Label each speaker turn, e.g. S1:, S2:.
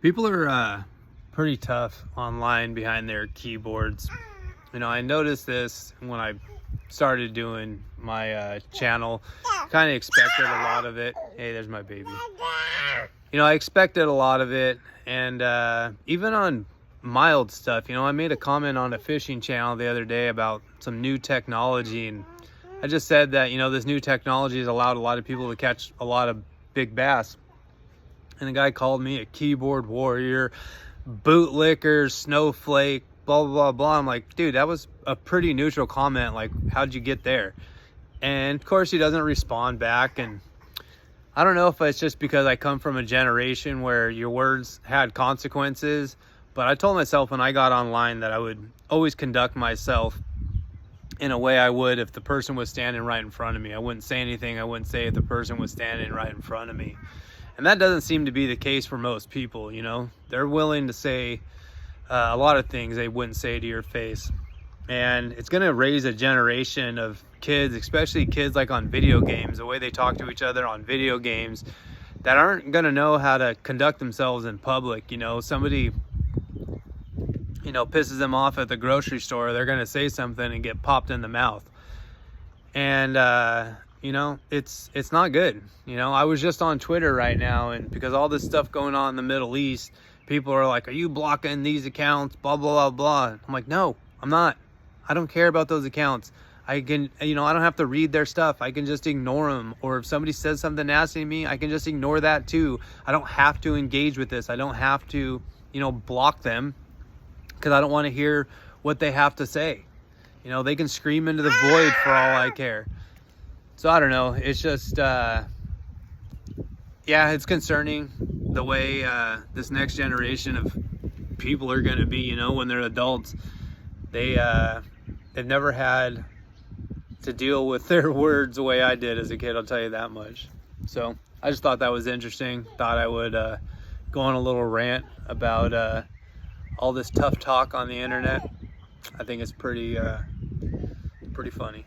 S1: People are pretty tough online behind their keyboards. You know, I noticed this when I started doing my channel. Kind of expected a lot of it. Hey, there's my baby. You know, I expected a lot of it, and even on mild stuff. You know, I made a comment on a fishing channel the other day about some new technology, and I just said that, you know, this new technology has allowed a lot of people to catch a lot of big bass. And the guy called me a keyboard warrior, bootlicker, snowflake, blah, blah, blah, blah. I'm like, dude, that was a pretty neutral comment. Like, how'd you get there? And of course he doesn't respond back. And I don't know if it's just because I come from a generation where your words had consequences, but I told myself when I got online that I would always conduct myself in a way I would if the person was standing right in front of me. I wouldn't say anything I wouldn't say if the person was standing right in front of me. And that doesn't seem to be the case for most people. You know, they're willing to say a lot of things they wouldn't say to your face. And it's going to raise a generation of kids, especially kids like on video games, the way they talk to each other on video games, that aren't going to know how to conduct themselves in public. You know, somebody, you know, pisses them off at the grocery store, they're going to say something and get popped in the mouth. And you know, it's not good. You know, I was just on Twitter right now, and because all this stuff going on in the Middle East, people are like, are you blocking these accounts, blah, blah, blah, blah. I'm like, no, I'm not. I don't care about those accounts. I can, you know, I don't have to read their stuff. I can just ignore them. Or if somebody says something nasty to me, I can just ignore that too. I don't have to engage with this. I don't have to, you know, block them because I don't want to hear what they have to say. You know, they can scream into the void for all I care. So I don't know, it's just, yeah, it's concerning the way this next generation of people are going to be, you know, when they're adults. They've never had to deal with their words the way I did as a kid, I'll tell you that much. So I just thought that was interesting. Thought I would go on a little rant about all this tough talk on the internet. I think it's pretty funny.